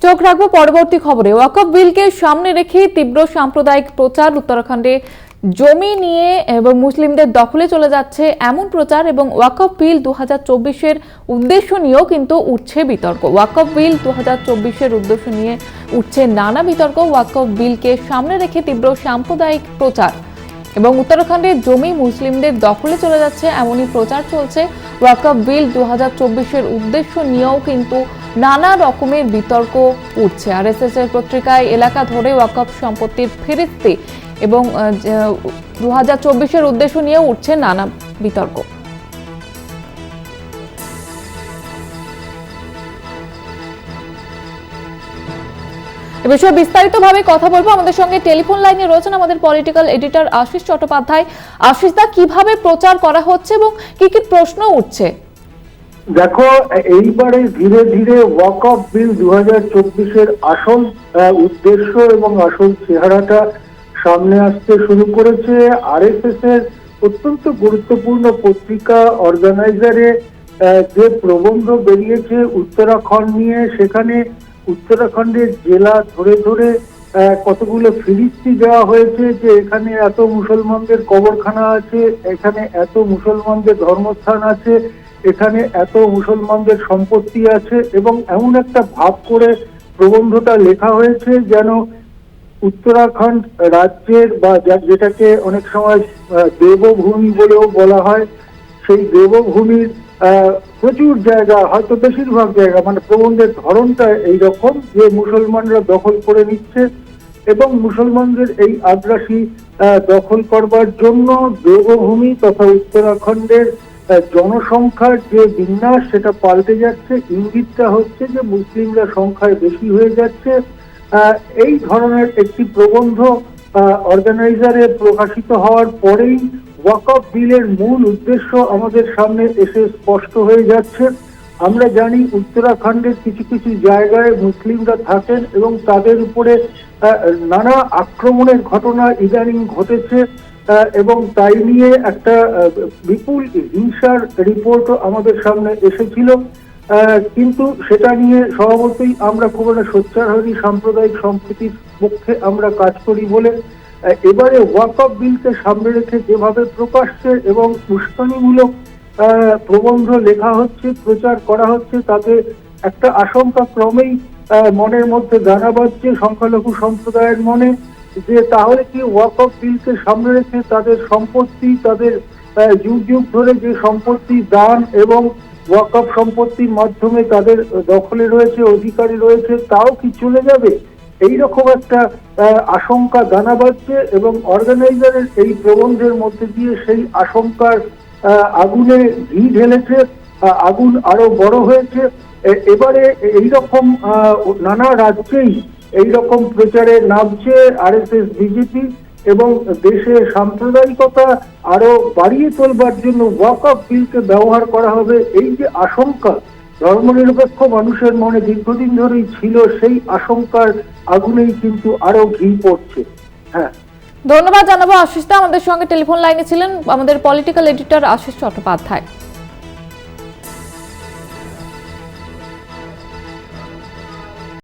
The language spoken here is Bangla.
চোখ রাখবো পরবর্তী খবরে। ওয়াকফ বিলকে সামনে রেখে তীব্র সাম্প্রদায়িক প্রচার, উত্তরাখণ্ডে জমি নিয়ে এবং মুসলিমদের দখলে চলে যাচ্ছে এমন প্রচার এবং ওয়াকফ বিল 2024-এর উদ্দেশ্য নিয়েও কিন্তু উঠছে বিতর্ক। ওয়াকফ বিল 2024-এর উদ্দেশ্য নিয়ে উঠছে নানা বিতর্ক। ওয়াকফ বিলকে সামনে রেখে তীব্র সাম্প্রদায়িক প্রচার এবং উত্তরাখণ্ডে জমি মুসলিমদের দখলে চলে যাচ্ছে এমনই প্রচার চলছে। ওয়াকফ বিল 2024-এর উদ্দেশ্য নিয়েও কিন্তু নানা রকমের বিতর্ক উঠছে। আরএসএস এর পত্রিকায় এলাকা ধরে ওয়াকফ সম্পত্তির ফেরস্তি এবং 2024-এর উদ্দেশ্য নিয়ে উঠছে নানা বিতর্ক। এ বিষয়ে বিস্তারিতভাবে কথা বলবো। আমাদের সঙ্গে টেলিফোন লাইনে রয়েছেন আমাদের পলিটিক্যাল এডিটর আশিস চট্টোপাধ্যায়। আশিস দা, কিভাবে প্রচার করা হচ্ছে এবং কি কি প্রশ্ন উঠছে? দেখো, এইবারে ধীরে ধীরে ওয়াকফ বিল 2024-এর আসল উদ্দেশ্য এবং আসল চেহারাটা সামনে আসতে শুরু করেছে। আরএসএস এর অত্যন্ত গুরুত্বপূর্ণ পত্রিকা অর্গানাইজারে যে প্রবন্ধ বেরিয়েছে উত্তরাখণ্ড নিয়ে, সেখানে উত্তরাখণ্ডের জেলা ধরে ধরে কতগুলো ফিরিস্তি দেওয়া হয়েছে যে এখানে এত মুসলমানদের কবরখানা আছে, এখানে এত মুসলমানদের ধর্মস্থান আছে, এখানে এত মুসলমানদের সম্পত্তি আছে, এবং এমন একটা ভাব করে প্রবন্ধটা লেখা হয়েছে যেন উত্তরাখণ্ড রাজ্যের বা যেটাকে অনেক সময় দেবভূমি বলেও বলা হয়, সেই দেবভূমির প্রচুর জায়গা, হয়তো বেশিরভাগ জায়গা, মানে প্রবন্ধের ধরনটা এইরকম যে মুসলমানরা দখল করে নিচ্ছে এবং মুসলমানদের এই আগ্রাসী দখল করবার জন্য দেবভূমি তথা উত্তরাখণ্ডের জনসংখ্যার যে বিন্যাস সেটা পাল্টে যাচ্ছে। ইঙ্গিতটা হচ্ছে যে মুসলিমরা সংখ্যায় বেশি হয়ে যাচ্ছে। এই ধরনের একটি প্রবন্ধ অর্গানাইজারে প্রকাশিত হওয়ার পরেই ওয়াকফ বিলের মূল উদ্দেশ্য আমাদের সামনে এসে স্পষ্ট হয়ে যাচ্ছে। আমরা জানি উত্তরাখণ্ডের কিছু কিছু জায়গায় মুসলিমরা থাকেন এবং তাদের উপরে নানা আক্রমণের ঘটনা ইদানিং ঘটেছে এবং তাই নিয়ে একটা বিপুল হিংসার রিপোর্টও আমাদের সামনে এসেছিল। কিন্তু সেটা নিয়ে স্বভাবতই আমরা খুব একটা সোচ্চার হইনি, সাম্প্রদায়িক সম্প্রীতির পক্ষে আমরা কাজ করি বলে এবারে ওয়াকফ বিলকে সামনে রেখে যেভাবে প্রকাশ্যে এবং উস্কানিমূলক প্রবন্ধ লেখা হচ্ছে, প্রচার করা হচ্ছে, তাতে একটা আশঙ্কা ক্রমেই মনের মধ্যে দানা বাঁধছে সংখ্যালঘু সম্প্রদায়ের মনে, যে তাহলে কি ওয়াকফ বিলকে সামনে রেখে তাদের সম্পত্তি, তাদের যুগ যুগ ধরে যে সম্পত্তি দান এবং ওয়াকফ সম্পত্তির মাধ্যমে তাদের দখলে রয়েছে, অধিকারী রয়েছে, তাও কি চলে যাবে? এইরকম একটা আশঙ্কা দানা বাঁধছে এবং অর্গানাইজারের এই প্রবন্ধের মধ্যে দিয়ে সেই আশঙ্কার আগুনে ঘি ঢেলেছে, আগুন আরো বড় হয়েছে। এবারে এইরকম নানা রাজ্যেই এইরকম প্রচারে নামছে আরএসএস, বিজেপি, এবং দেশে সাম্প্রদায়িকতা আরো বাড়িয়ে তোলবার জন্য ওয়াকফ বিলকে ব্যবহার করা হবে। এই যে আশঙ্কা ধর্মনিরপেক্ষ মানুষের মনে দীর্ঘদিন ধরেই ছিল, সেই আশঙ্কার আগুনেই কিন্তু আরো ঘি পড়ছে। হ্যাঁ, ধন্যবাদ জানাবো আশিস দা। আমাদের সঙ্গে টেলিফোন লাইনে ছিলেন আমাদের পলিটিক্যাল এডিটর আশিস চট্টোপাধ্যায়।